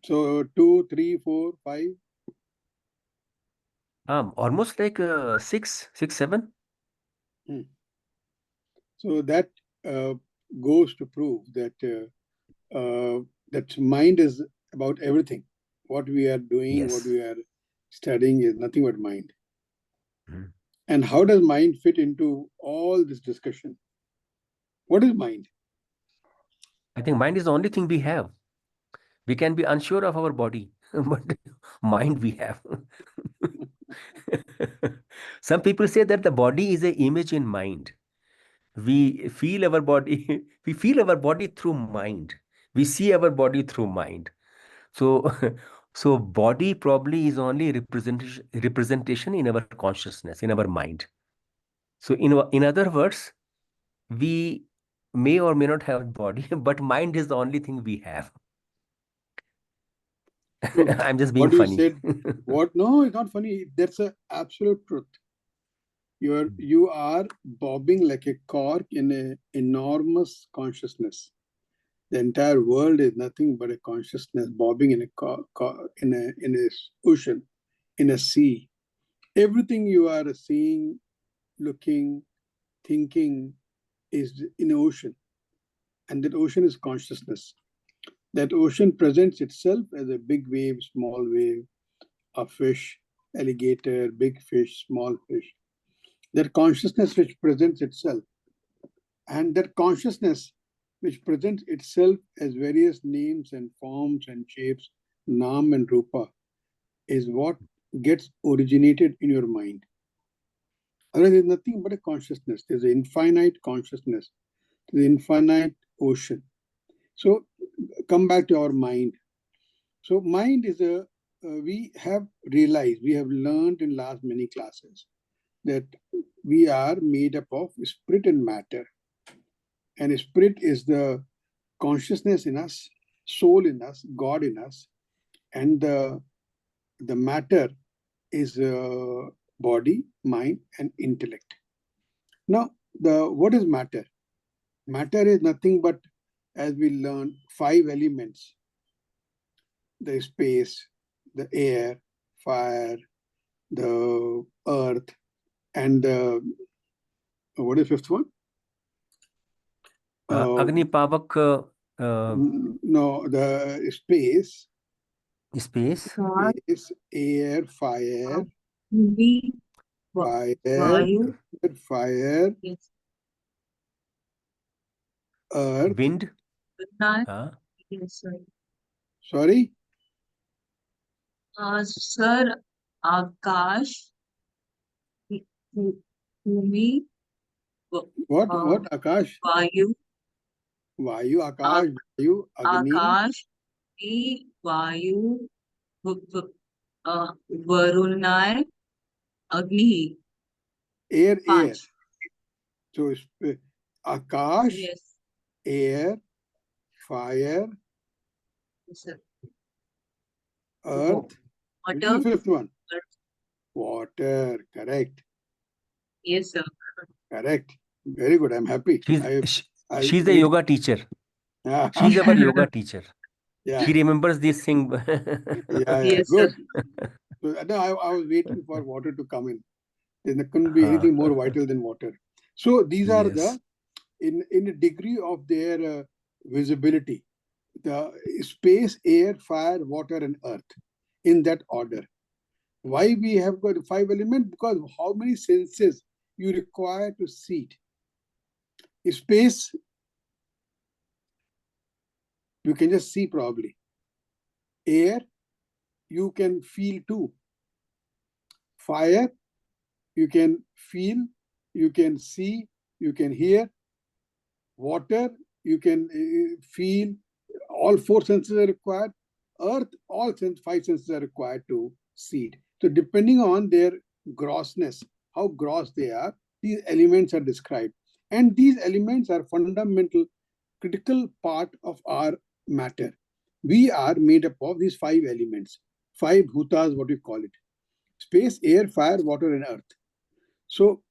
So 2, 3, 4, 5. Almost like 6, 7. So that goes to prove that that mind is about everything. What we are doing, what Yes. we are studying is nothing but mind. Mhm. And how does mind fit into all this discussion? What is mind? I think mind is the only thing we have. We can be unsure of our body, but mind we have. Some people say that the body is an image in mind. We feel our body, we feel our body through mind. We see our body through mind. So, so body probably is only representation in our consciousness, in our mind. So, in other words, we may or may not have body, but mind is the only thing we have. No, I'm just being what you funny. said, what? No, it's not funny. That's a absolute truth. You are bobbing like a cork in an enormous consciousness. The entire world is nothing but a consciousness bobbing in a ocean, in a sea. Everything you are seeing, looking, thinking is in an ocean, and that ocean is consciousness. That ocean presents itself as a big wave, small wave, a fish, alligator, big fish, small fish. That consciousness which presents itself, and that consciousness which presents itself as various names and forms and shapes, Nam and Rupa, is what gets originated in your mind. Otherwise, there's nothing but a consciousness. There's an infinite consciousness, the infinite ocean. So come back to our mind. So mind is we have realized, we have learned in last many classes that we are made up of spirit and matter. And spirit is the consciousness in us, soul in us, God in us, and the matter is body, mind, and intellect. Now, what is matter? Matter is nothing but, as we learn, 5 elements: the space, the air, fire, the earth, and the, what is the fifth one? Agni Pavak No, the space, space, air, fire, We fire, Vayu. fire, Yes. earth. wind. Yes, sir. Sorry, Sir, Akash, Bhumi, what? Akash, Vayu, Vayu, Akash, Vayu, Agni, Akash, Vayu, Varunai, Agni. air, air. Panch. So Akash, Yes, air, fire, sir. earth. Which is the Water. fifth one? Water. Correct. Yes, sir. Correct. Very good. I'm happy. I She's the wait. yoga teacher. Yeah, She's our yoga teacher. yeah, She remembers this thing. yeah. Yes, sir. Good. So no, I was waiting for water to come in. There couldn't be anything more vital than water. So these are the, Yes. in a degree of their visibility, the space, air, fire, water, and earth, in that order. Why we have got 5 elements? Because how many senses you require to see it. Space, you can just see probably. Air, you can feel too. Fire, you can feel, you can see, you can hear. Water, you can feel. All 4 senses are required. Earth, all 5 senses are required to see it. So depending on their grossness, how gross they are, these elements are described. And these elements are fundamental, critical part of our matter. We are made up of these 5 elements, 5 bhutas, what we call it: space, air, fire, water, and earth. So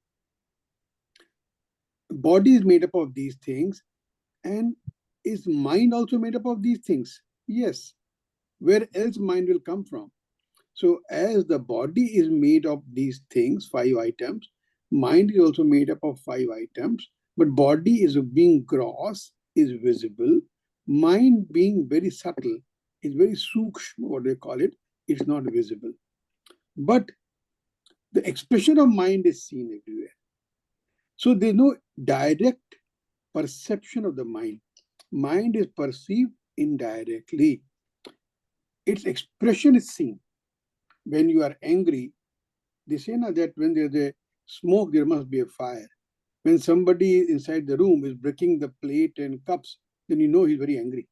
body is made up of these things. And is mind also made up of these things? Yes. Where else mind will come from? So as the body is made of these things, 5 items, mind is also made up of 5 items, but body is being gross, is visible. Mind being very subtle, is very sukshma, what they call it, it's not visible. But the expression of mind is seen everywhere. So there's no direct perception of the mind. Mind is perceived indirectly. Its expression is seen. When you are angry, they say now that when there's a smoke, there must be a fire. When somebody inside the room is breaking the plate and cups, then you know he's very angry.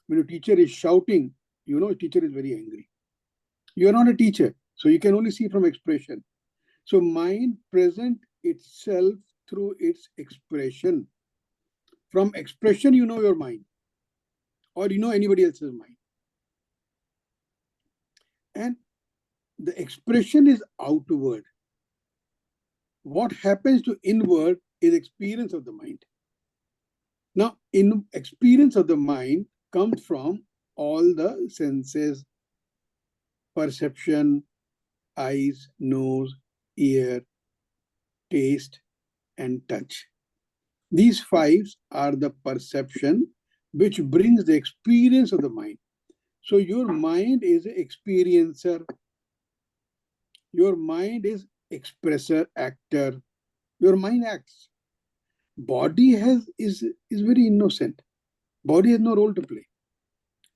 When a teacher is shouting, you know a teacher is very angry. You are not a teacher, so you can only see from expression. So mind present itself through its expression. From expression, you know your mind, or you know anybody else's mind. And the expression is outward. What happens to inward is experience of the mind. Now, in experience of the mind comes from all the senses, perception, eyes, nose, ear, taste, and touch. These 5 are the perception which brings the experience of the mind. So your mind is an experiencer. Your mind is expressor, actor. Your mind acts. Body is very innocent. Body has no role to play.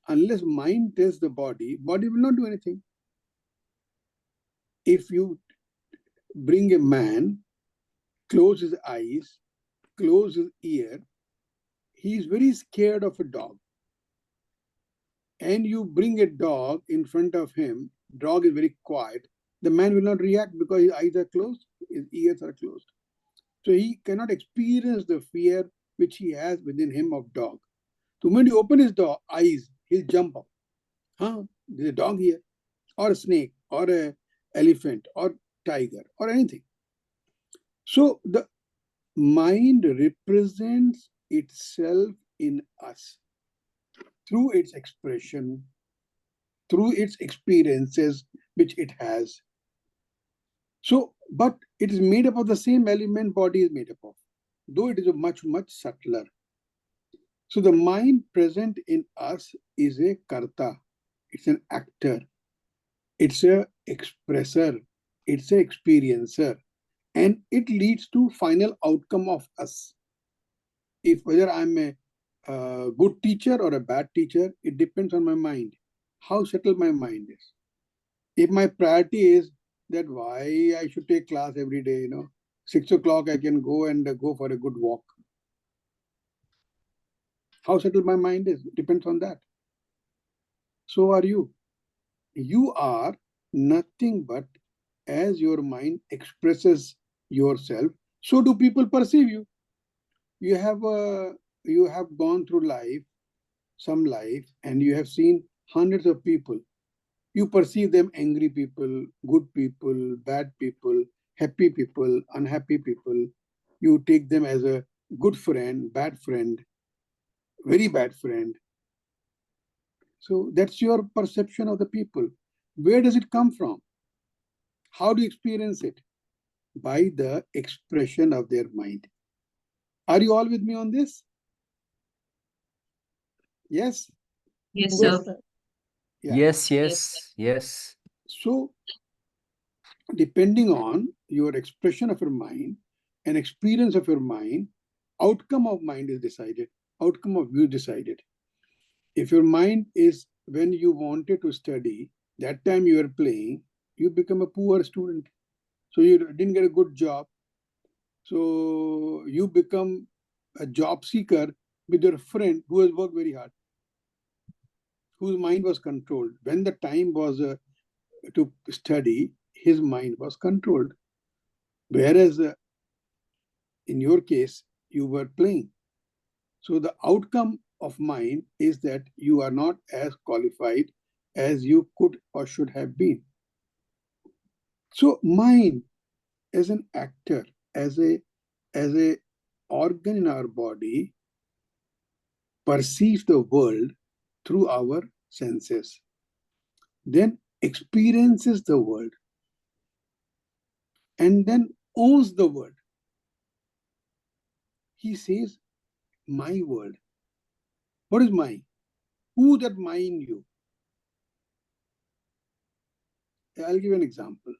Unless mind tells the body will not do anything. If you bring a man, close his eyes, close his ear, he is very scared of a dog. And you bring a dog in front of him, dog is very quiet, the man will not react because his eyes are closed, his ears are closed. So he cannot experience the fear which he has within him of dog. So when you open his eyes, he'll jump up. There's a dog here, or a snake, or an elephant, or tiger, or anything. So the mind represents itself in us through its expression, through its experiences which it has. So, but it is made up of the same element body is made up of, though it is a much, much subtler. So the mind present in us is a karta, it's an actor, it's a expressor, it's a experiencer, and it leads to final outcome of us. If whether I'm a good teacher or a bad teacher, it depends on my mind, how settled my mind is. If my priority is that why I should take class every day, 6 o'clock I can go and go for a good walk. How settled my mind is depends on that. So are you. You are nothing but as your mind expresses yourself, so do people perceive you. You have gone through some life, and you have seen hundreds of people. You perceive them angry people, good people, bad people, happy people, unhappy people. You take them as a good friend, bad friend, very bad friend. So that's your perception of the people. Where does it come from? How do you experience it? By the expression of their mind. Are you all with me on this? Yes? Yes, Good. sir. Yeah. Yes. So, depending on your expression of your mind and experience of your mind, outcome of mind is decided, outcome of you decided. If your mind is when you wanted to study, that time you are playing, you become a poor student. So you didn't get a good job. So you become a job seeker with your friend who has worked very hard, whose mind was controlled. When the time was to study, his mind was controlled. Whereas in your case, you were playing. So the outcome of mind is that you are not as qualified as you could or should have been. So mind as an actor, as a organ in our body, perceives the world through our senses, then experiences the world, and then owns the world. He says, my world. What is my? Who that my in you? I'll give you an example.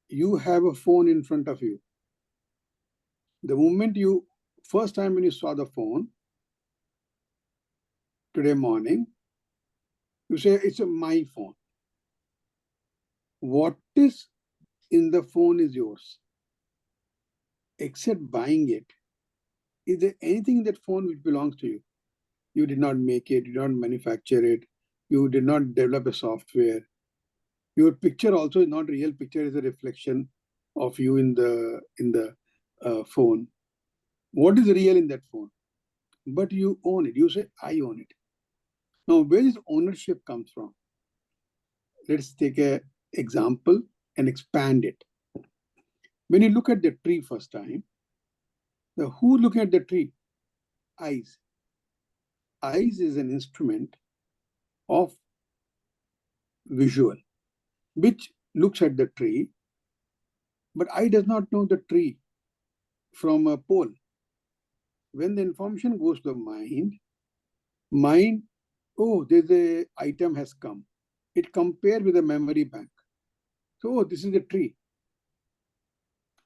You have a phone in front of you. The moment first time when you saw the phone, today morning, you say, it's my phone. What is in the phone is yours. Except buying it. Is there anything in that phone which belongs to you? You did not make it, you did not manufacture it, you did not develop a software. Your picture also is not real picture, is a reflection of you in the phone. What is real in that phone? But you own it. You say, I own it. Now, where does ownership comes from? Let's take an example and expand it. When you look at the tree first time, who looking at the tree? Eyes. Eyes is an instrument of visual, which looks at the tree, but eye does not know the tree from a pole. When the information goes to the mind, oh, there's a item has come. It compares with a memory bank. So, oh, this is the tree.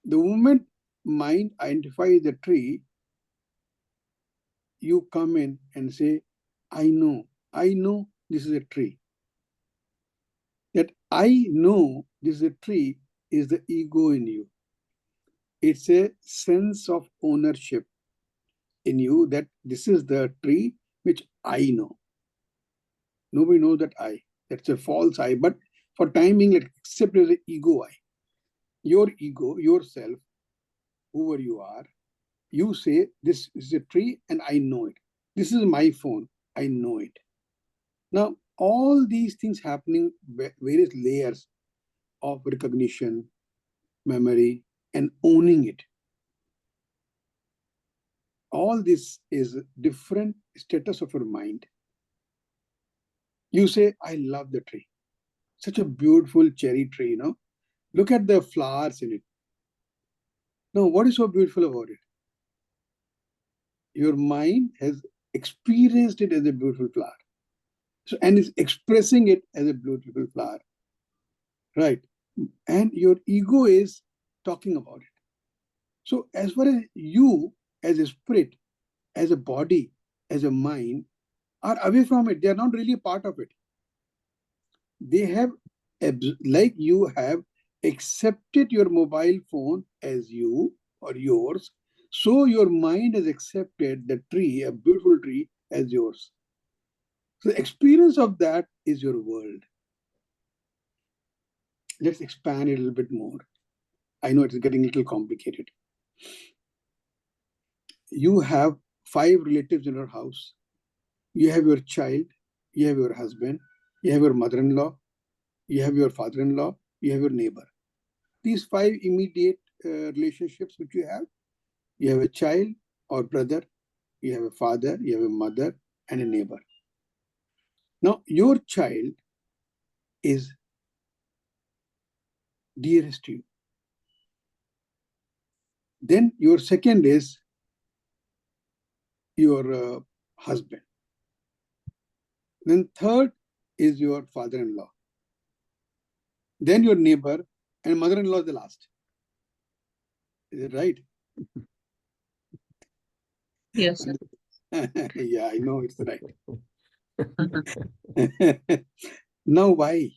The moment mind identifies the tree, you come in and say, I know this is a tree. That I know this is a tree is the ego in you. It's a sense of ownership in you that this is the tree which I know. Nobody knows that I. That's a false I. But for timing, let's accept as an ego I. Your ego, yourself, whoever you are, you say, this is a tree and I know it. This is my phone. I know it. Now, all these things happening, various layers of recognition, memory, and owning it. All this is different status of your mind. You say, I love the tree. Such a beautiful cherry tree, you know. Look at the flowers in it. Now, what is so beautiful about it? Your mind has experienced it as a beautiful flower. So, and is expressing it as a beautiful flower. Right? And your ego is talking about it. So, as far as you, as a spirit, as a body, as a mind, are away from it, they are not really a part of it. They have, like you have accepted your mobile phone as you or yours, so your mind has accepted the tree, a beautiful tree, as yours. So the experience of that is your world. Let's expand it a little bit more. I know it's getting a little complicated. You have 5 relatives in your house. You have your child, you have your husband, you have your mother-in-law, you have your father-in-law, you have your neighbor. These 5 immediate relationships which you have a child or brother, you have a father, you have a mother, and a neighbor. Now, your child is dearest to you. Then your second is your husband. Then third is your father-in-law. Then your neighbor, and mother-in-law is the last. Is it right? Yes, sir. Yeah, I know it's right. Now, why?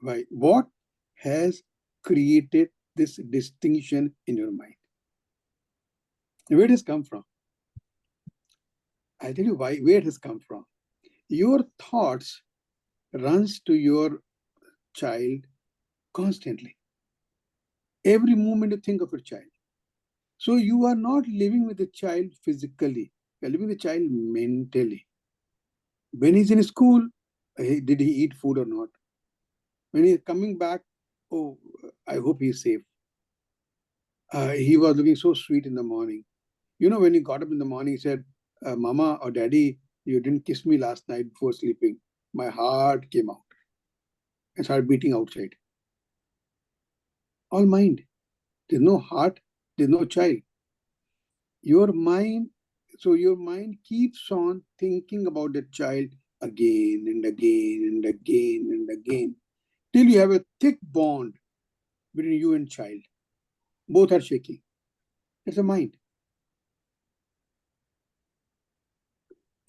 Why? What has created this distinction in your mind? Where it has come from? I tell you why. Where it has come from? Your thoughts runs to your child constantly. Every moment you think of your child. So you are not living with the child physically. You are living with the child mentally. When he's in school, did he eat food or not? When he's coming back, oh, I hope he's safe. He was looking so sweet in the morning. You know, when he got up in the morning, he said, Mama or Daddy, You didn't kiss me last night before sleeping. My heart came out and started beating outside. All mind. There's no heart, there's no child. Your mind, so your mind keeps on thinking about the child again and again and again and again, till you have a thick bond between you and child. Both are shaking. It's a mind.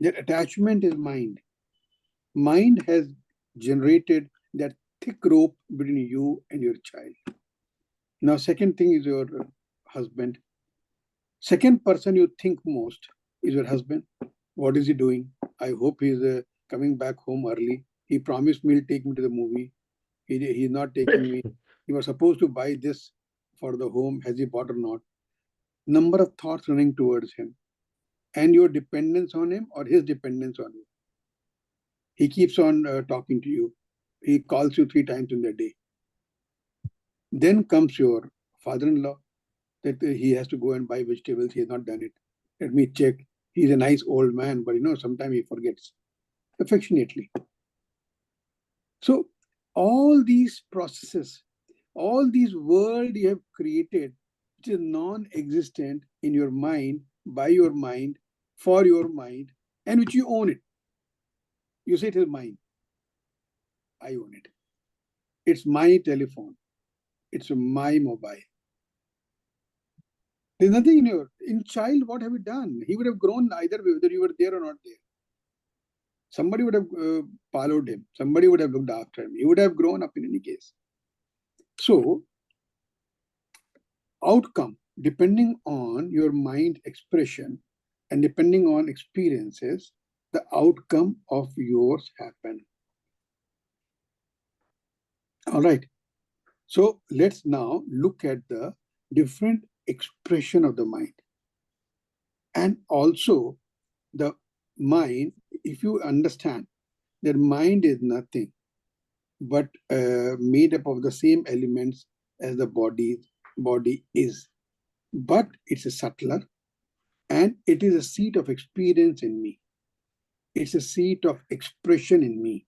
That attachment is mind. Mind has generated that thick rope between you and your child. Now, second thing is your husband. Second person you think most is your husband. What is he doing? I hope he's coming back home early. He promised me he'll take me to the movie. He's not taking me. He was supposed to buy this for the home. Has he bought or not? Number of thoughts running towards him. And your dependence on him or his dependence on you. He keeps on talking to you. He calls you 3 times in the day. Then comes your father-in-law, that he has to go and buy vegetables. He has not done it. Let me check. He's a nice old man, but sometimes he forgets. Affectionately. So all these processes, all these world you have created, which is non-existent in your mind, by your mind, for your mind, and which you own it. You say it is mine. I own it. It's my telephone. It's my mobile. There's nothing in child, what have you done? He would have grown either way, whether you were there or not there. Somebody would have followed him. Somebody would have looked after him. He would have grown up in any case. So, outcome, depending on your mind expression and depending on experiences, the outcome of yours happen. All right. So let's now look at the different expression of the mind. And also the mind, if you understand that mind is nothing but made up of the same elements as the body is, but it's a subtler, and it is a seat of experience in me. It's a seat of expression in me.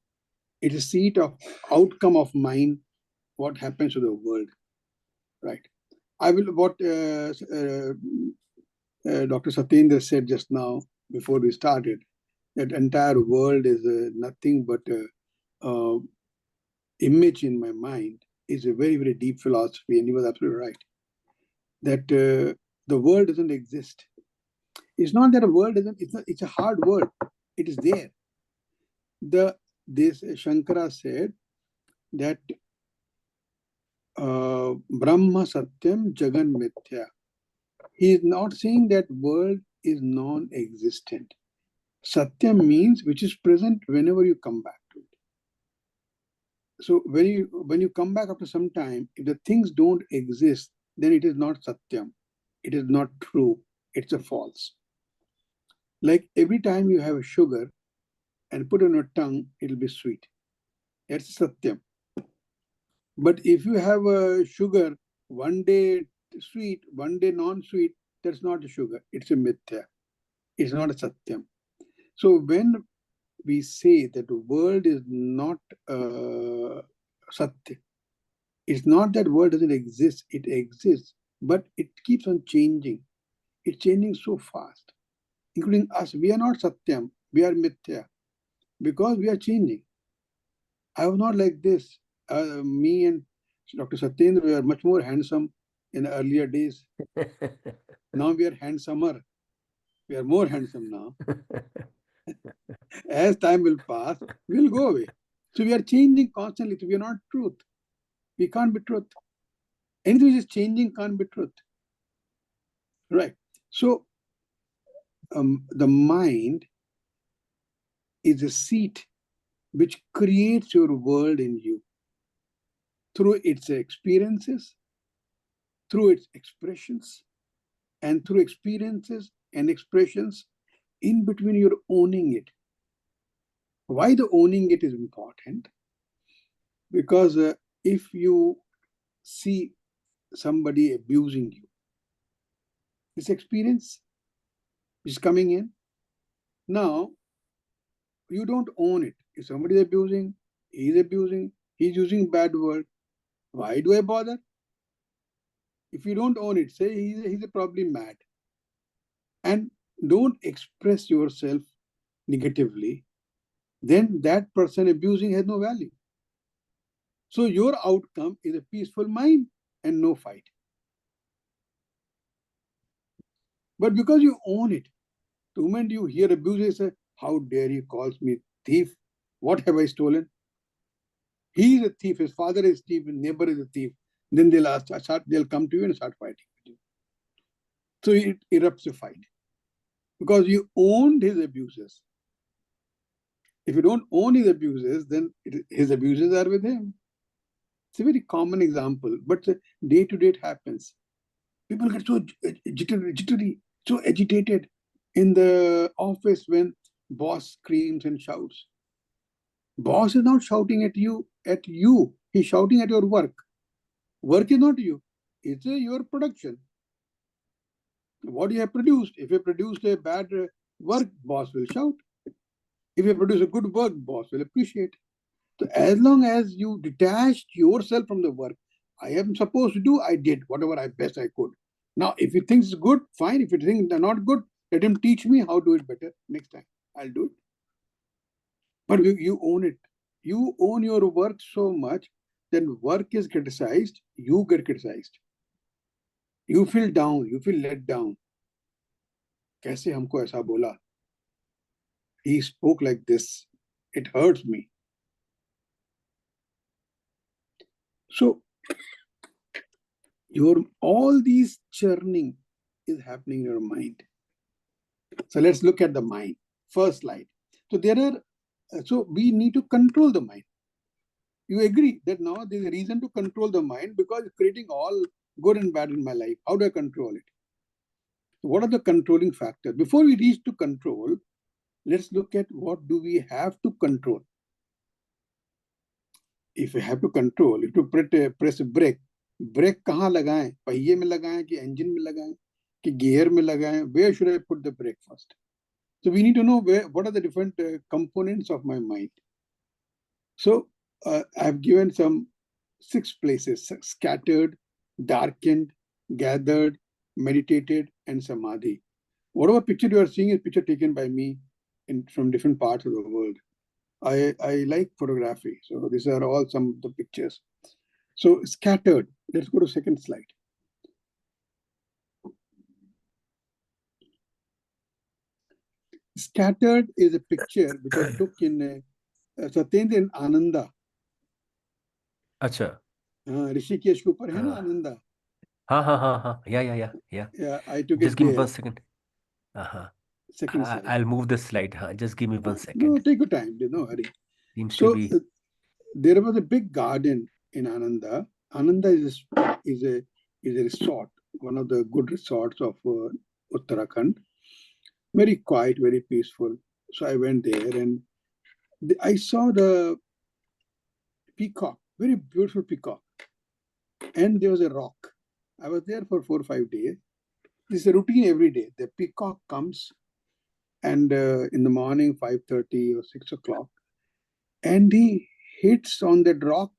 It's a seat of outcome of mind, what happens to the world, right? I will, what Dr. Satyendra said just now, before we started, that entire world is nothing but image in my mind, is a very, very deep philosophy, and he was absolutely right. That the world doesn't exist. It's not that a world doesn't, it's a hard word. It is there. This Shankara said that Brahma Satyam Jagan Mithya. He is not saying that world is non-existent. Satyam means which is present whenever you come back to it. So when you come back after some time, if the things don't exist, then it is not Satyam. It is not true. It's a false. Like every time you have a sugar and put on your tongue, it'll be sweet. That's Satyam. But if you have a sugar, one day sweet, one day non-sweet, that's not a sugar. It's a mithya. It's not a Satyam. So when we say that the world is not Satya, it's not that world doesn't exist. It exists, but it keeps on changing. It's changing so fast, including us. We are not Satyam. We are Mithya because we are changing. I was not like this. Me and Dr. Satyendra were much more handsome in the earlier days. Now we are handsomer. We are more handsome now. As time will pass, we'll go away. So we are changing constantly. So we are not truth. We can't be truth. Anything which is changing can't be truth. Right. So the mind is a seat which creates your world in you through its experiences, through its expressions, and through experiences and expressions in between you're owning it. Why the owning it is important? Because if you see somebody abusing you, this experience is coming in. Now, you don't own it. If somebody is abusing, he's using bad word, why do I bother? If you don't own it, say he's probably mad. And don't express yourself negatively, then that person abusing has no value. So your outcome is a peaceful mind and no fight. But because you own it, the moment you hear abuse, you say, how dare he calls me thief? What have I stolen? He is a thief, his father is a thief, his neighbor is a thief. Then they'll come to you and start fighting with you. So it erupts a fight. Because you owned his abuses. If you don't own his abuses, then his abuses are with him. It's a very common example, but day to day it happens. People get so jittery, so agitated in the office when boss screams and shouts. Boss is not shouting at you. He's shouting at your work. Work is not you. It's your production. What you have produced. If you produced a bad work, boss will shout. If you produce a good work, boss will appreciate. So as long as you detached yourself from the work, I am supposed to do, I did whatever I best I could. Now, if you think it's good, fine. If you think they're not good, let him teach me how to do it better next time. I'll do it. But you own it. You own your work so much, then work is criticized, you get criticized. You feel down, you feel let down. कैसे हमको ऐसा बोला? He spoke like this. It hurts me. So all these churning is happening in your mind. So let's look at the mind. First slide. So we need to control the mind. You agree that now there's a reason to control the mind because it's creating all good and bad in my life. How do I control it? What are the controlling factors? Before we reach to control, let's look at what do we have to control. If we have to control, if you press a brake, brake कहाँ लगाएं? पहिए में लगाएं कि engine में लगाएं कि gear में लगाएं? Where should I put the brake first? So we need to know what are the different components of my mind. So I've given some 6 places: scattered, darkened, gathered, meditated, and samadhi. Whatever picture you are seeing is picture taken by me from different parts of the world. I like photography, so these are all some of the pictures. So scattered. Let's go to second slide. Scattered is a picture which I took in Satyendra in Ananda. अच्छा. ऋषिकेश के ऊपर है ना आनंदा. हाँ. Yeah. I took Just it give me there. 1 second. Second slide. I'll move the slide. Just give me 1 second. No, take your time. There's no hurry. Seems to be. There was a big garden in Ananda. Ananda is a resort, one of the good resorts of Uttarakhand. Very quiet, very peaceful. So I went there and I saw the peacock, very beautiful peacock. And there was a rock. I was there for 4 or 5 days. This is a routine every day. The peacock comes and in the morning, 5:30 or 6 o'clock, and he hits on that rock.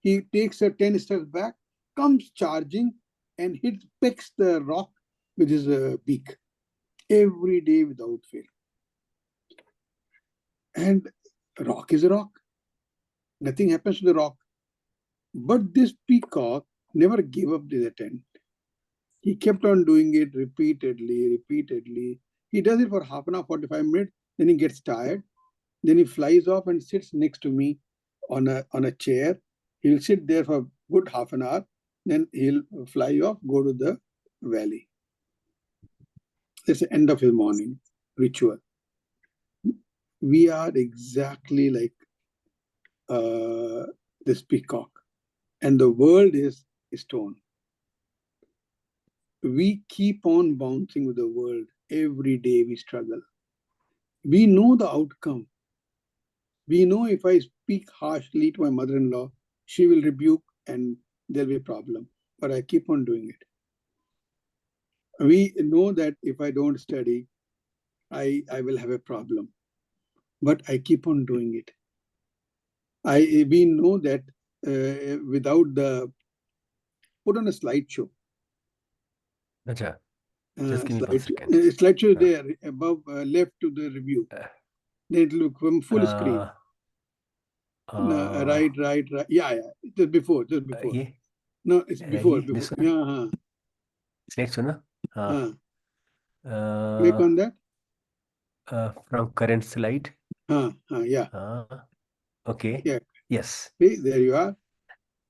He takes a 10 steps back, comes charging, and pecks the rock with his beak every day without fail. And rock is a rock. Nothing happens to the rock. But this peacock never gave up this attempt. He kept on doing it repeatedly. He does it for half an hour, 45 minutes. Then he gets tired. Then he flies off and sits next to me on a chair. He'll sit there for a good half an hour. Then he'll fly off, go to the valley. That's the end of his morning ritual. We are exactly like this peacock. And the world is stone. We keep on bouncing with the world. Every day we struggle. We know the outcome. We know if I speak harshly to my mother-in-law, she will rebuke and there'll be a problem. But I keep on doing it. We know that if I don't study, I will have a problem. but I keep on doing it. We know that without the, put on a slideshow. Acha. Just give me 1 second. Slideshow is there above, left to the review. Then it will come full screen. Right. Yeah. Just before. Yeah. No, it's before. This one? Yeah. Slideshow, na? Click on that. From current slide. Yeah. Okay. Yeah. Yes. See, there you are.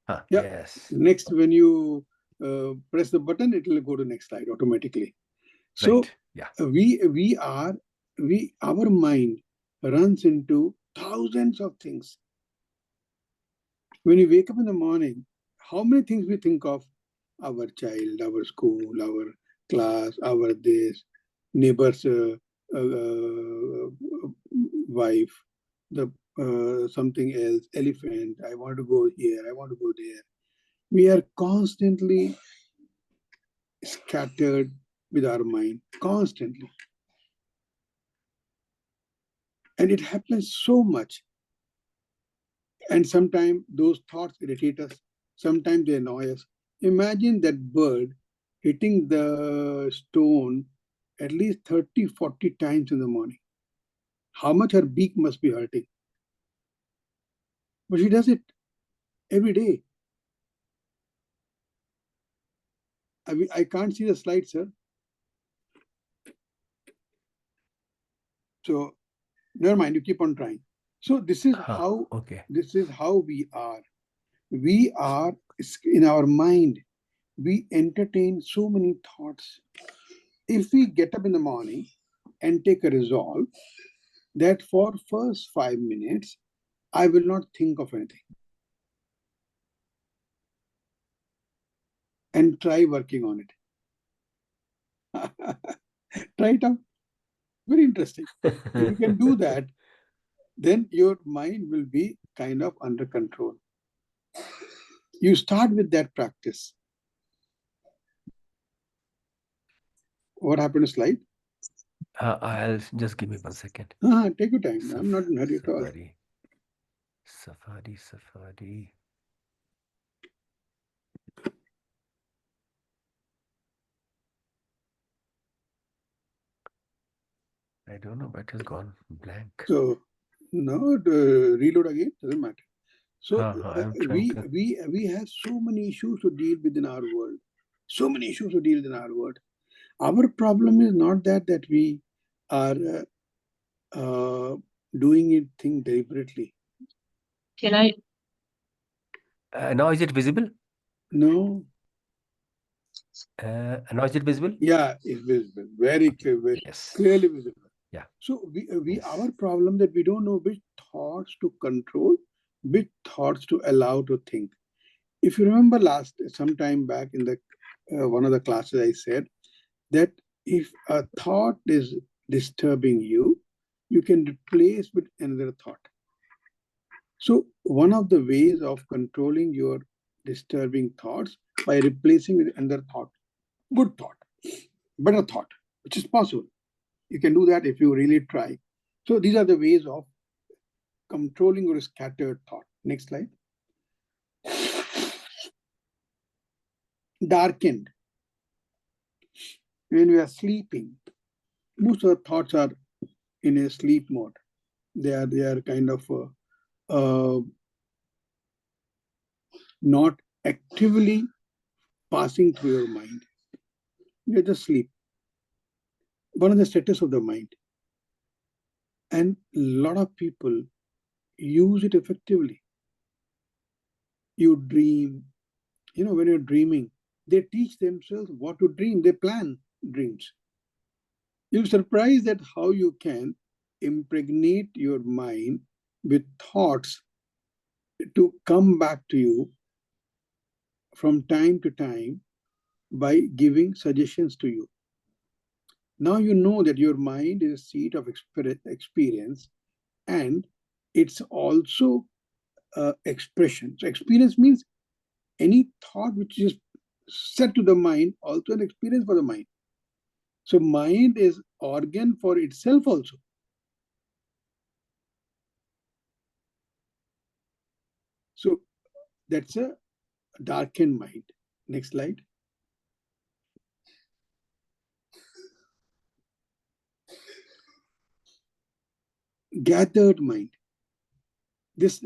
Yeah. Yes. Next, when you press the button, it will go to next slide automatically. So Right. Yeah. our mind runs into thousands of things. When you wake up in the morning, how many things we think of? Our child, our school, our class, our this, neighbor's wife, the something else, elephant, I want to go here, I want to go there. We are constantly scattered with our mind, constantly. And it happens so much. And sometimes those thoughts irritate us, sometimes they annoy us. Imagine that bird hitting the stone at least 30, 40 times in the morning. How much her beak must be hurting. But she does it every day. I can't see the slide, sir. So never mind, you keep on trying. So this is how this is how we are. We are in our mind. We entertain so many thoughts. If we get up in the morning and take a resolve that for first 5 minutes, I will not think of anything. And try working on it. Try it out. Very interesting. If you can do that, then your mind will be kind of under control. You start with that practice. What happened to slide? I'll just give me 1 second. Take your time. I'm not in a hurry at all. Safari. I don't know, but it has gone blank. So, no, reload again, doesn't matter. So, we have so many issues to deal with in our world. So many issues to deal with in our world. Our problem is not that we are doing it thing deliberately. Can I? Now is it visible? No. Now is it visible? Yeah, it's visible. Very clear. Yes. Clearly visible. Yeah. So our problem that we don't know which thoughts to control, which thoughts to allow to think. If you remember some time back in the one of the classes, I said that if a thought is disturbing you, you can replace with another thought. So one of the ways of controlling your disturbing thoughts by replacing with another thought, good thought, better thought, which is possible. You can do that if you really try. So these are the ways of controlling your scattered thought. Next slide. Darkened. When we are sleeping, most of the thoughts are in a sleep mode. They are kind of not actively passing through your mind. You're just sleep. One of the status of the mind. And a lot of people use it effectively. You dream. You know, when you're dreaming, they teach themselves what to dream. They plan dreams. You'll be surprised at how you can impregnate your mind with thoughts to come back to you from time to time by giving suggestions to you. Now you know that your mind is a seat of experience, and it's also expression. So experience means any thought which is set to the mind, also an experience for the mind. So mind is organ for itself also. That's a darkened mind. Next slide. Gathered mind. This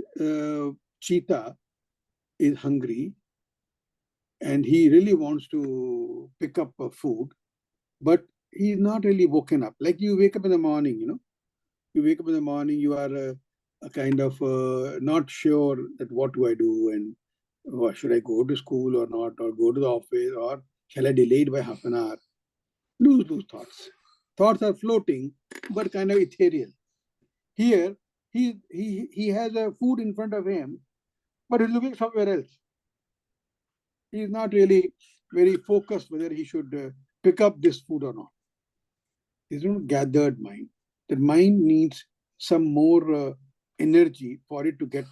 cheetah is hungry and he really wants to pick up food, but he's not really woken up. Like you wake up in the morning, you wake up in the morning, you are a kind of not sure that what do I do, and should I go to school or not, or go to the office, or shall I delay it by half an hour? Lose those thoughts. Thoughts are floating, but kind of ethereal. Here, he has a food in front of him, but he's looking somewhere else. He's not really very focused whether he should pick up this food or not. It's not gathered mind. The mind needs some more energy for it to get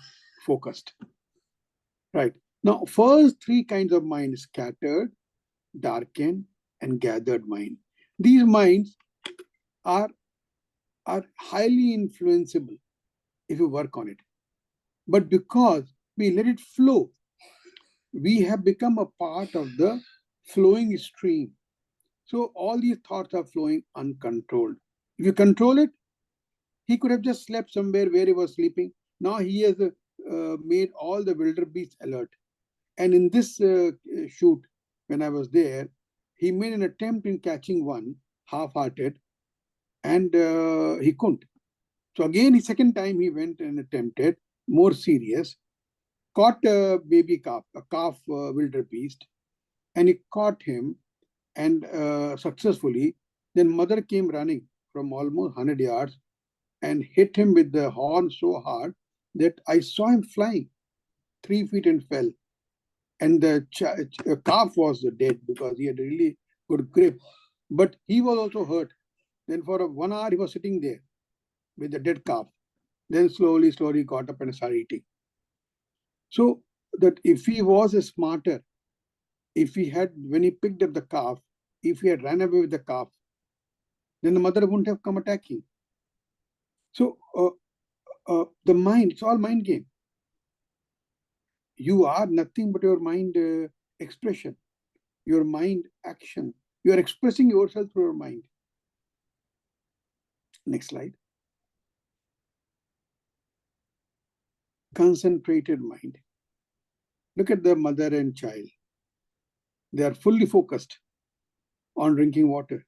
focused. Right. Now, first three kinds of mind: scattered, darkened, and gathered mind. These minds are highly influenceable if you work on it. But because we let it flow, we have become a part of the flowing stream. So all these thoughts are flowing uncontrolled. If you control it, he could have just slept somewhere where he was sleeping. Now he has made all the wildebeest alert. And in this shoot, when I was there, he made an attempt in catching one, half-hearted, and he couldn't. So again, the second time he went and attempted, more serious, caught a baby calf, a calf wildebeest, and he caught him and successfully. Then mother came running from almost 100 yards and hit him with the horn so hard that I saw him flying 3 feet and fell. And the calf was dead because he had really good grip. But he was also hurt. Then for 1 hour, he was sitting there with the dead calf. Then slowly got up and started eating. So that if he was a smarter, if he had, when he picked up the calf, if he had ran away with the calf, then the mother wouldn't have come attacking. So the mind, it's all mind game. You are nothing but your mind expression, your mind action. You are expressing yourself through your mind. Next slide. Concentrated mind. Look at the mother and child. They are fully focused on drinking water.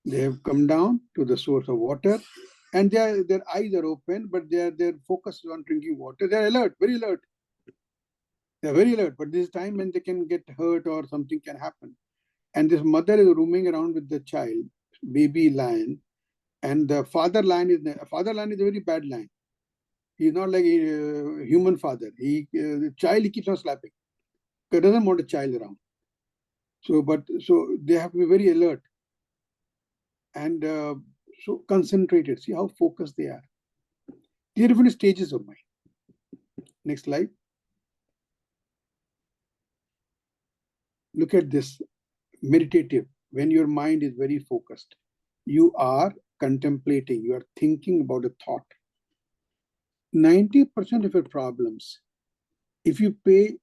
They have come down to the source of water and their eyes are open, but they're focused on drinking water. They're alert, very alert. They're very alert, but this is time when they can get hurt or something can happen. And this mother is roaming around with the child, baby lion, and the father lion is a very bad lion. He's not like a human father. The child he keeps on slapping. He doesn't want a child around. So they have to be very alert and so concentrated. See how focused they are. There are different stages of mind. Next slide. Look at this. Meditative. When your mind is very focused, you are contemplating, you are thinking about a thought. 90% of your problems, if you pay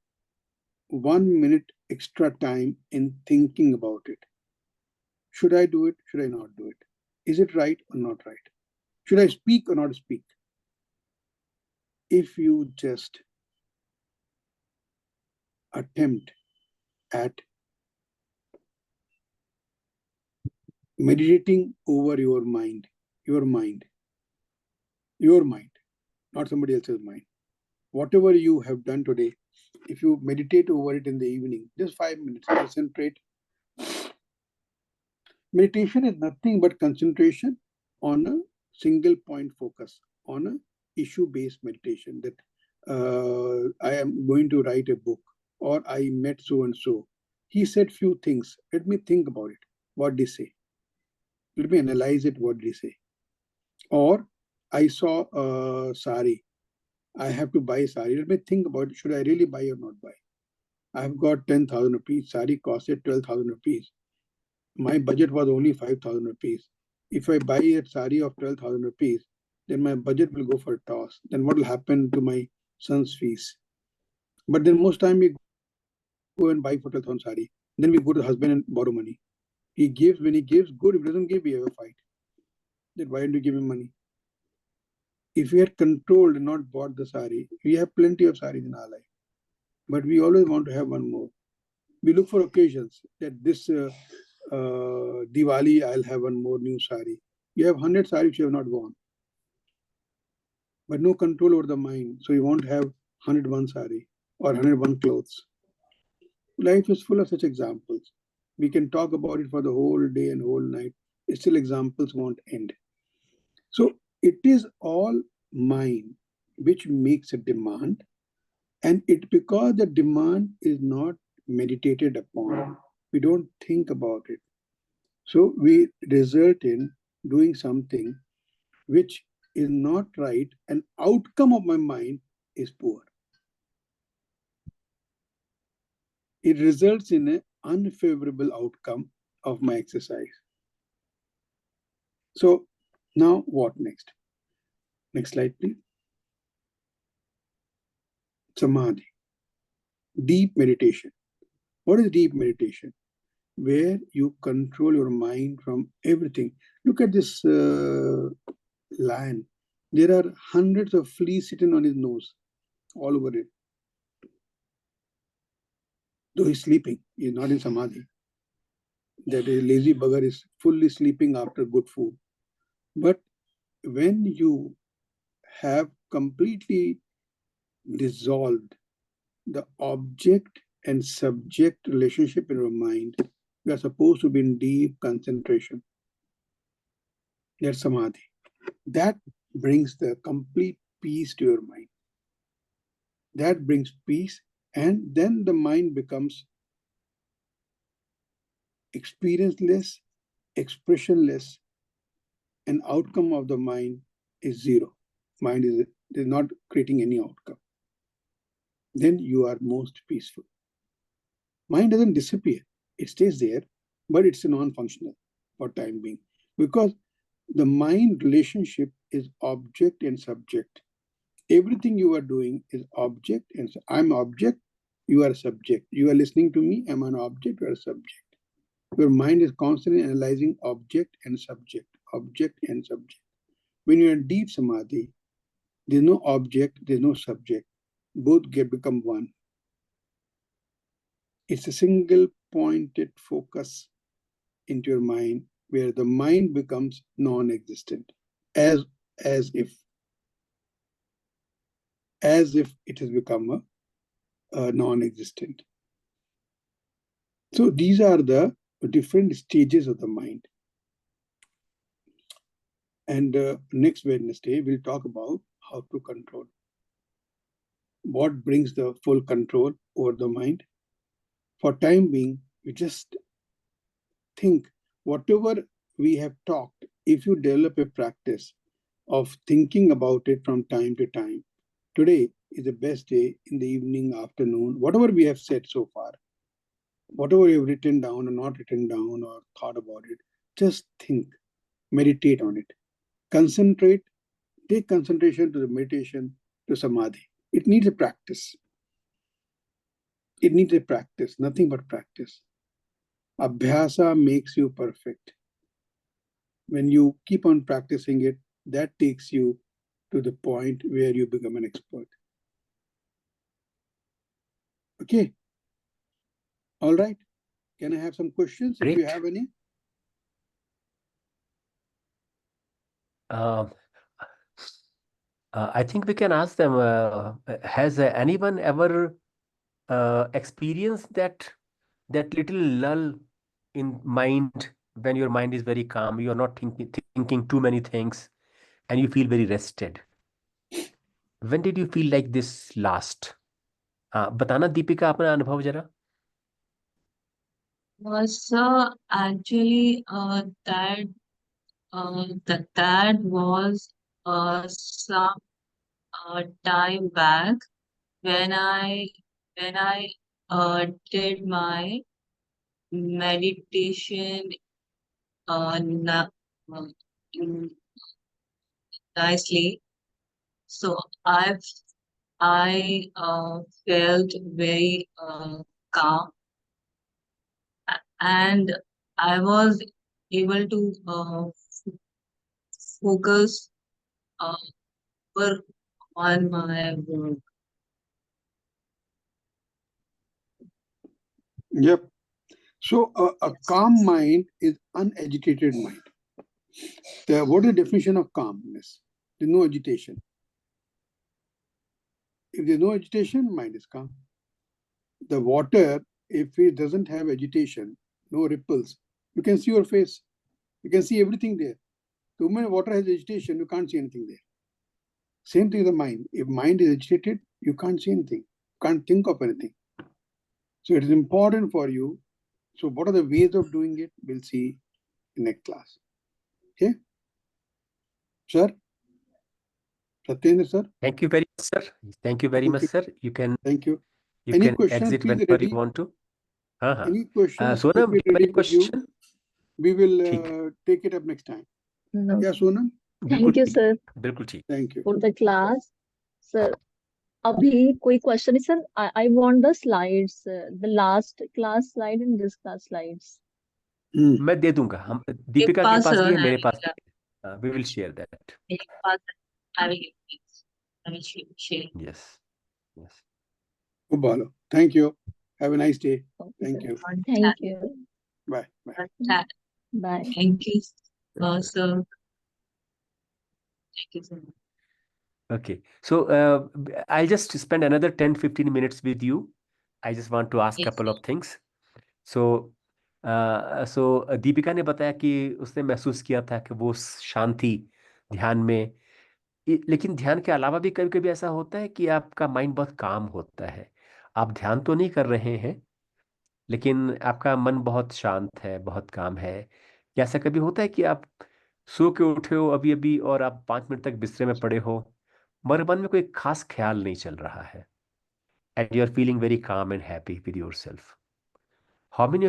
1 minute extra time in thinking about it, should I do it? Should I not do it? Is it right or not right? Should I speak or not speak? If you just attempt at meditating over your mind, not somebody else's mind. Whatever you have done today, if you meditate over it in the evening, just 5 minutes, concentrate. Meditation is nothing but concentration on a single point focus, on an issue-based meditation, that I am going to write a book, or I met so-and-so. He said few things. Let me think about it. What did he say? Let me analyze it. What did he say? Or I saw a sari. I have to buy a sari. Let me think about it. Should I really buy or not buy? I've got 10,000 rupees. Sari costed 12,000 rupees. My budget was only 5,000 rupees. If I buy a sari of 12,000 rupees, then my budget will go for a toss. Then what will happen to my son's fees? But then most time we go and buy for 12,000 sari. Then we go to the husband and borrow money. He gives, when he gives, good. If he doesn't give, we have a fight. Then why don't you give him money? If we had controlled and not bought the sari, we have plenty of saris in our life. But we always want to have one more. We look for occasions that this Diwali, I'll have one more new sari. You have 100 saris which you have not worn. But no control over the mind. So you won't have 101 sari or 101 clothes. Life is full of such examples. We can talk about it for the whole day and whole night. Still examples won't end. So it is all mind which makes a demand, and it because the demand is not meditated upon, we don't think about it. So we result in doing something which is not right, and outcome of my mind is poor. It results in an unfavorable outcome of my exercise. So now what next? Next slide, please. Samadhi, deep meditation. What is deep meditation? Where you control your mind from everything. Look at this lion. There are hundreds of fleas sitting on his nose, all over it. Though he's sleeping, he's not in samadhi. That a lazy bugger is fully sleeping after good food. But when you have completely dissolved the object and subject relationship in your mind, you are supposed to be in deep concentration. That's samadhi. That brings the complete peace to your mind. That brings peace, and then the mind becomes experienceless, expressionless, and outcome of the mind is zero. Mind is not creating any outcome. Then you are most peaceful. Mind doesn't disappear. It stays there, but it's a non-functional for time being. Because the mind relationship is object and subject. Everything you are doing is object, and so I'm object, you are subject. You are listening to me, I'm an object, you are a subject. Your mind is constantly analyzing object and subject, object and subject. When you are in deep samadhi, there's no object, there's no subject. Both become one. It's a single pointed focus into your mind where the mind becomes non-existent, as if it has become a non-existent. So these are the different stages of the mind. And next Wednesday, we'll talk about how to control. What brings the full control over the mind? For time being, we just think whatever we have talked, if you develop a practice of thinking about it from time to time, today is the best day, in the evening, afternoon, whatever we have said so far, whatever you have written down or not written down or thought about it, just think, meditate on it. Concentrate, take concentration to the meditation, to samadhi. It needs a practice. It needs a practice, nothing but practice. Abhyasa makes you perfect. When you keep on practicing it, that takes you to the point where you become an expert. Okay. All right. Can I have some questions if you Great. have any? I think we can ask them, has anyone ever experienced that little lull in mind when your mind is very calm, you're not thinking too many things, and you feel very rested? When did you feel like this last? बताना दीपिका अपना अनुभव जरा. So actually, that was some time back when I did my meditation na- uh, nicely. So I felt very calm, and I was able to focus uh, work on my work. Yep. So a calm mind is unagitated mind. What is the definition of calmness? There's no agitation. If there's no agitation, mind is calm. The water, if it doesn't have agitation, no ripples, you can see your face. You can see everything there. The moment water has agitation, you can't see anything there. Same thing with the mind. If mind is agitated, you can't see anything. You can't think of anything. So it is important for you. So what are the ways of doing it? We'll see in next class. Okay? Sir? Satyendra, sir? Thank you very much, sir. Thank you very Thank much, you. sir. You can Thank you. Any question, exit please whenever you ready. want to. हाँ Any questions, Sonam, keep do it you have ready any with you. question? We will ठीक take it up next time. No. Yeah, Sonam? बिल्कुल Thank you, ठीक sir, बिल्कुल ठीक Thank you. for the class. Sir, अभी कोई question है sir? I want the slides, the last class slide and this class slides. मैं दे दूंगा हम दीपिका के पास पास भी है है मेरे पास मेरा। भी है वी विल शेयर दैट मेरे पास I will give it. I will share. Yes yes Ubalo. Thank you. Have a nice day. Okay, Thank sir. you. Thank you. Bye. Bye. Bye. Thank you, sir. Thank you so much. Okay, so I'll just spend another 10-15 minutes with you. I just want to ask Yes. couple of things. So Deepika ने बताया कि उसने महसूस किया था कि वो शांति ध्यान में लेकिन ध्यान के अलावा भी कभी कभी ऐसा होता है कि आपका माइंड बहुत काम होता है, आप ध्यान तो नहीं कर रहे हैं लेकिन आपका मन बहुत शांत है, बहुत काम है। क्या ऐसा कभी होता है कि आप सो के उठे हो अभी अभी और आप 5 मिनट तक बिस्तर में पड़े हो मगर मन में कोई खास ख्याल नहीं चल रहा है and you are feeling very calm and happy with yourself? How many